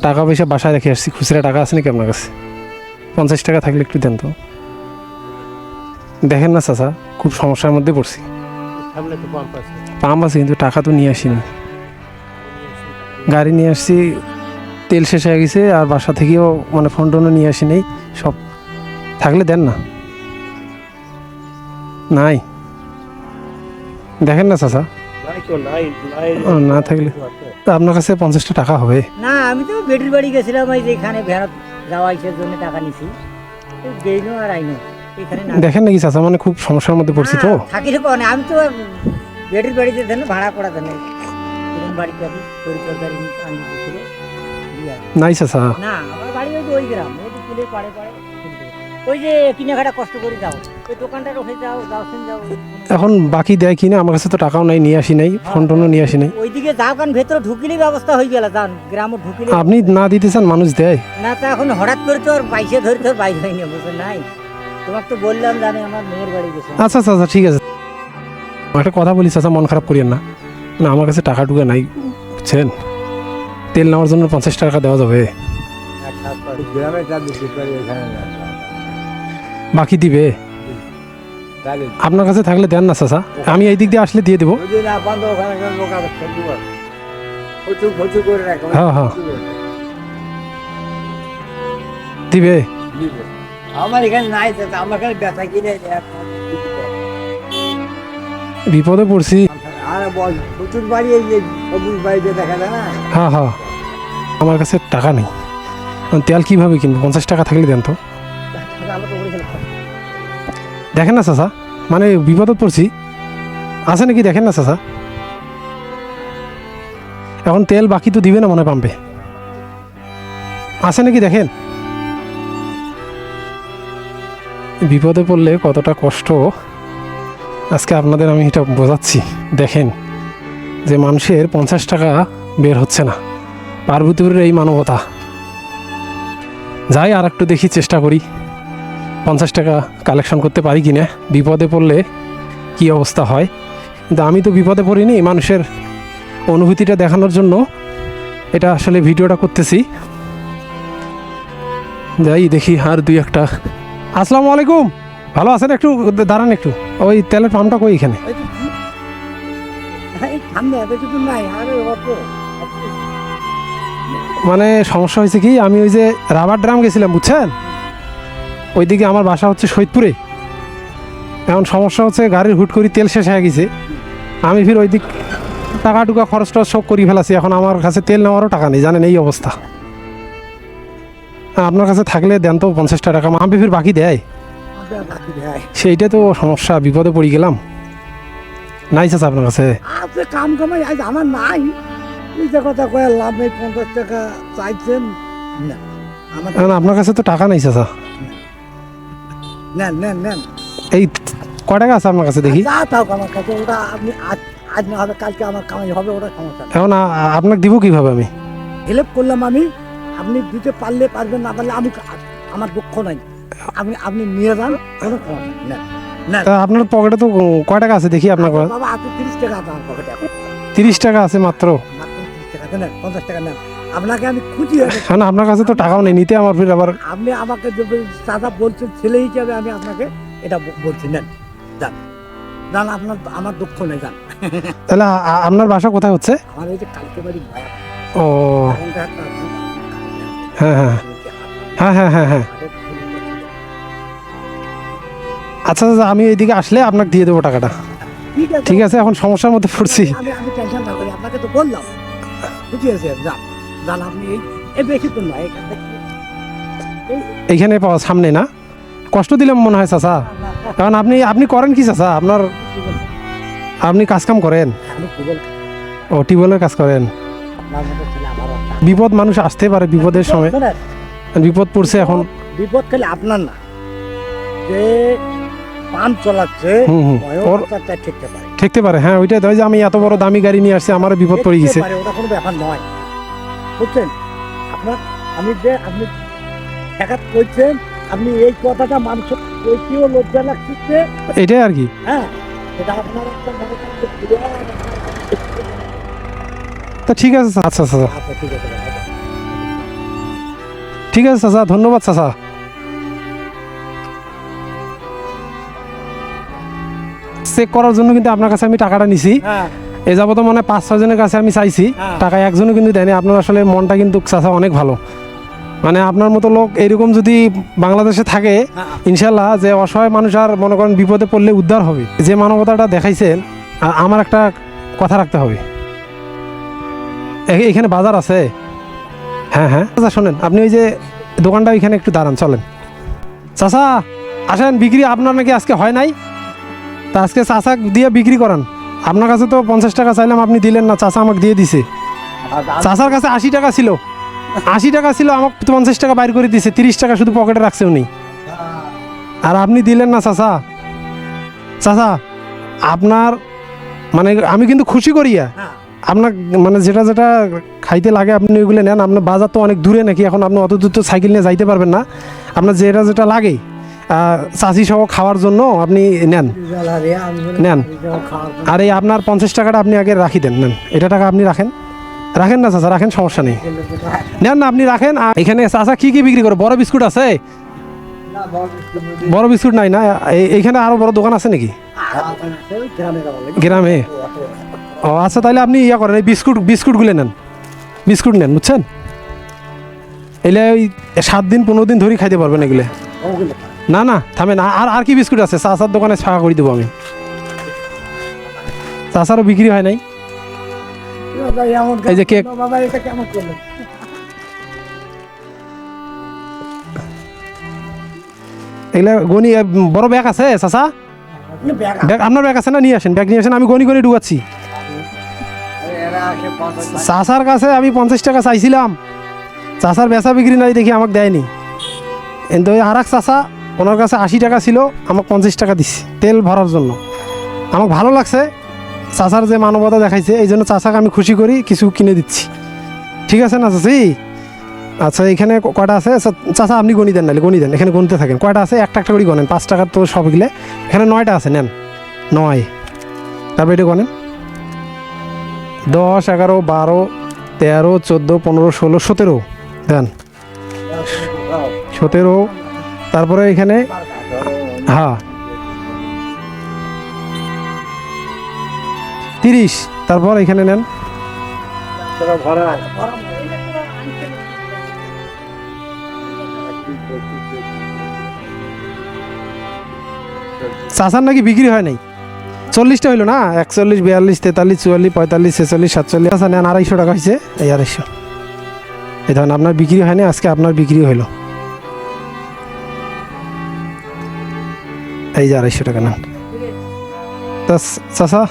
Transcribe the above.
টাকা পয়সা বাসায় রেখে আসছি, খুচরা টাকা আছে নাকি আপনার কাছে? 50 টাকা থাকলে একটু দেন তো। দেখেন না চাচা, খুব সমস্যার মধ্যে পড়ছি। পাম্প আছে কিন্তু টাকা তো নিয়ে আসিনি। গাড়ি নিয়ে আসছি, তেল শেষ হয়ে গেছে, আর বাসা থেকেও মানে ফোন টোনও নিয়ে আসি নেই। সব থাকলে দেন না। নাই, দেখেন না চাচা। না থাকলে তা আপনার কাছে 50টা টাকা হবে? না, আমি তো বেটির বাড়ি গেছিলাম, এই যে এখানে ভেড়াত যাওয়া ইসের জন্য টাকা নিছি, গেইনো আর আইনো এখানে না। দেখেন নাকি চাচা, মানে খুব সমস্যার মধ্যে পড়ছি তো। থাকি তো কোনে, আমি তো বেটির বাড়িতে দেন ভাড়া করা দেন এরকম বাড়িতে আমি তরিতরকারি আনি দিছিল। নাই চাচা, না আমার বাড়ি ওই গ্রাম, ওই তুলে পাড়ে পাড়ে ওই যে কিনাঘাটা কষ্ট করে যাও, ওই দোকানটা রয়ে যাও, যাও। এখন বাকি দেয় কিনা, আমার কাছে তো টাকাও নাই, নিয়ে আসি নাই, ফোন টোনও নিয়ে আসি নাই। ওইদিকে যাও, কারণ ভেতরে ঢুকিলে ব্যবস্থা হয়ে গেল, যান গ্রামে ঢুকিলে। আপনি না দিতে চান, মানুষ দেয় না, তো এখন হঠাৎ করে তো আর বাইশে ধরে তোর বাইরে হয়নি, বুঝলেন নাই? তোমাকে তো বললাম জানি আমার মেয়ের বাড়ি গেছে। আচ্ছা চাচা ঠিক আছে, একটা কথা বলি চাচা, মন খারাপ করিয়েন না। না আমার কাছে টাকা টুকা নাই, বুঝছেন? তেল নেওয়ার জন্য 50 টাকা দেওয়া যাবে? বাকি দিবে? আপনার কাছে থাকলে দেন না চাচা, আমি এই দিক দিয়ে আসলে দিয়ে দেবো। হ্যাঁ হ্যাঁ, দিবে? আমার এখানে নাই, আমার এখানে ব্যথা কিনে বিপদে পড়ছি। আর বল প্রচুর বাড়ি, এই যে সবুজ বাড়িতে দেখা যায় না। হ্যাঁ হ্যাঁ, আমার কাছে টাকা নেই, তেল কীভাবে কিনবো? 50 টাকা থাকলে দেন তো। দেখেন না চাচা, মানে বিপদে পড়ছি, আছে নাকি দেখেন না চাচা। এখন তেল বাকি তো দিবে না মনে হয় পাম্পে, আছে নাকি দেখেন। বিপদে পড়লে কতটা কষ্ট আজকে আপনাদের আমি এটা বোঝাচ্ছি। দেখেন যে মানুষের 50 টাকা বের হচ্ছে না, পার্বতীপুরের এই মানবতা। যাই আর একটু দেখি, চেষ্টা করি 50 টাকা কালেকশন করতে পারি কিনা, বিপদে পড়লে কি অবস্থা হয়। কিন্তু আমি তো বিপদে পড়িনি, মানুষের অনুভূতিটা দেখানোর জন্য এটা আসলে ভিডিওটা করতেছি। যাই দেখি আর দুই একটা। আসসালামু আলাইকুম, ভালো আছেন? একটু দাঁড়ান, একটু ওই তেলের পাম্পটা কই এখানে? মানে সমস্যা হয়েছে কি, আমি ওই যে রাবার ড্রাম গেছিলাম, বুঝছেন? ওইদিকে আমার বাসা হচ্ছে সৈয়দপুরে। এখন সমস্যা হচ্ছে গাড়ির হুট করে তেল শেষ হয়ে গেছে, আমি ফির ওই দিক টাকা টুকা খরচ টরচ সব করে ফেলাছি। এখন আমার কাছে তেল নেওয়ারও টাকা নেই, জানেন এই অবস্থা। আপনার কাছে থাকলে দেন তো 50 টাকা, আমি ফির বাকি দেয়, সেইটা তো সমস্যা, বিপদে পড়ে গেলাম। নাই চাচা আপনার কাছে? কাম কামাই আজ আমার নাই, কথা কয়ে লাভ নেই। 50 টাকা চাইছেন না, আপনার কাছে তো টাকা নাই চাচা। নেন নেন নেন, এই কয় টাকা আছে আপনার কাছে দেখি? যা থাক আমার কাছে, ওটা আপনি আজ না হবে কালকে আমার কামাই হবে, ওটা সমস্যা নেই। এখন আপনাকে দিব কিভাবে? আমি হেল্প করলাম আমি, আপনি দিতে পারলে পারবেন, না পারলে আমি, আমার দুঃখ নাই। আপনি নিয়ে যান, কোনো সমস্যা নেই। তা আপনার পকেটে তো কয় টাকা আছে দেখি আপনার? বাবা আপনি 30 টাকা আছে আমার পকেটে, 30 টাকা আছে মাত্র? 30 টাকা নেন, 50 টাকা নেন। আপনাকে আমি খুঁজি, এখন আপনার কাছে তো টাকাও নেই, নিতে আমার ফির আবার। আপনি আমাকে দাদা বলছেন ছেলে হিসাবে, আমি আপনাকে এটা বলছি, নেন যান যান, আপনার আমার দুঃখ নেই, যান। তাহলে আপনার বাসা কোথায় হচ্ছে? আমার এই যে কালকে বাড়ি ভায়া। ও হ্যাঁ হ্যাঁ হ্যাঁ হ্যাঁ হ্যাঁ হ্যাঁ, আচ্ছা আচ্ছা, আমি এইদিকে আসলে আপনাকে দিয়ে দেবো টাকাটা। ঠিক আছে, এখন সমস্যার মধ্যে পড়ছি। আমি টেনশন না করি, আপনাকে তো বললাম, বুঝিয়েছি, যান যান। আপনি এই বেশি তো নয়, এইখানে পাওয়া সামনে না? কষ্ট দিলাম মনে হয় চাচা, কারণ আপনি করেন কি চাচা? আপনি কাজ কাম করেন? ও টিউবওয়েলের কাজ করেন? বিপদ মানুষ আসতে পারে, বিপদের সময় বিপদ পড়ছে। এখন বিপদ খেলে আপনার না, যে পাম্প চালাচ্ছে ঠেকতে পারে। হ্যাঁ ওইটা দেয় যে আমি এত বড় দামি গাড়ি নিয়ে আসছি, আমার বিপদ পড়ে গেছে, ওটা কোনো ব্যাপার নয়, বুঝছেন? আমি যে আপনি ঠেকাত করছেন, আপনি এই কথাটা মানুষের কইতেও লজ্জা লাগছে, এটাই আর কি। হ্যাঁ, এটা আপনার একটা তা ঠিক আছে, আচ্ছা আচ্ছা ঠিক আছে। ঠিক আছে চাচা, ধন্যবাদ চাচা। চেক করার জন্য কিন্তু আপনার কাছে আমি টাকাটা নিছি। হ্যাঁ এ যাবত মানে 5-6 জনের কাছে আমি চাইছি, হ্যাঁ। টাকা একজনও কিন্তু দেয়নি। আপনার আসলে মনটা কিন্তু চাচা অনেক ভালো। মানে আপনার মতো লোক এরকম যদি বাংলাদেশে থাকে, ইনশাল্লাহ যে অসহায় মানুষ আর মনে করেন বিপদে পড়লে উদ্ধার হবে। যে মানবতাটা দেখাইছেন, আমার একটা কথা রাখতে হবে। এখানে বাজার আছে। হ্যাঁ হ্যাঁ চাচা শোনেন, আপনি ওই যে দোকানটা ওইখানে একটু দাঁড়ান, চলেন। চাচা আসেন, বিক্রি আপনার নাকি আজকে হয় নাই, তা আজকে চাচা দিয়ে বিক্রি করান। আপনার কাছে তো 50 টাকা চাইলাম, আপনি দিলেন না, চাচা আমাকে দিয়ে দিছে। চাচার কাছে 80 টাকা ছিল, 80 টাকা ছিল, আমাকে 50 টাকা বাইর করে দিছে, 30 টাকা শুধু পকেটে রাখছে উনি। আর আপনি দিলেন না চাচা। চাচা আপনার মানে আমি কিন্তু খুশি করিয়া আপনার মানে যেটা যেটা খাইতে লাগে আপনি ওইগুলো নেন। আপনার বাজার তো অনেক দূরে নাকি, এখন আপনি অত দূর তো সাইকেল নিয়ে যাইতে পারবেন না। আপনার যেটা যেটা লাগে চাষি সহ খাওয়ার জন্য আপনি নেন নেন। আর এই আপনার 50 টাকাটা আপনি আগে রাখি দেন, নেন। এটা টাকা আপনি রাখেন, রাখেন না চাচা, রাখেন, সমস্যা নেই, নেন না আপনি রাখেন। আর এখানে চাচা কি কি বিক্রি করে? বড় বিস্কুট আছে? বড় বিস্কুট নাই না? এইখানে আরো বড় দোকান আছে নাকি গ্রামে? ও আচ্ছা, তাহলে আপনি ইয়া করেন, এই বিস্কুটগুলো নেন, বিস্কুট নেন, বুঝছেন? এলে ওই 7 দিন 15 দিন ধরেই খাইতে পারবেন এগুলো। না না থামেন, আর কি বিস্কুট আছে? চাচার দোকানে ফাঁকা করে দেবো আমি। চাচারও বিক্রি হয় নাই। এই যে কেক, বাবা এটা কেমন করলেন? এগুলা গনি বড় ব্যাগ আছে চাচা? ব্যাগ আপনার ব্যাগ আছে না? নিয়ে আসেন, ব্যাগ নিয়ে আসেন, আমি গনি গনি ঢুকাচ্ছি। চাচার কাছে আমি 50 টাকা চাইছিলাম, চাচার বেচা বিক্রি নাই দেখি আমাকে দেয়নি। কিন্তু ওই আর এক চাচা, ওনার কাছে 80 টাকা ছিল, আমাকে 50 টাকা দিচ্ছে তেল ভরার জন্য। আমাকে ভালো লাগছে চাচার যে মানবতা দেখাইছে, এই জন্য চাচাকে আমি খুশি করি, কিছু কিনে দিচ্ছি। ঠিক আছে না চাচি? আচ্ছা এখানে কয়টা আছে চাচা? আপনি গণি দেন, নাহলে গণি দেন, এখানে গণতে থাকেন। কয়টা আছে? একটা একটা করে গণেন, 5 টাকার তো সবগুলো। এখানে 9টা আছে, নেন 9। তারপর এটা গণেন, 10, 11, 12, 13, 14, 15, 16, 17 দেন, 17। তারপরে এখানে হ্যাঁ 30। তারপর এখানে নেন, চাচার নাকি বিক্রি হয় নাই। 40টা হইলো না? 41, 42, 43, 44, 45, 46, 47। আচ্ছা নেন, 250 টাকা হয়েছে, এই 250। এই ধরেন আপনার বিক্রি হয়নি, আজকে আপনার বিক্রি হইলো, এই যে 250 টাকা নেন। তা চাচা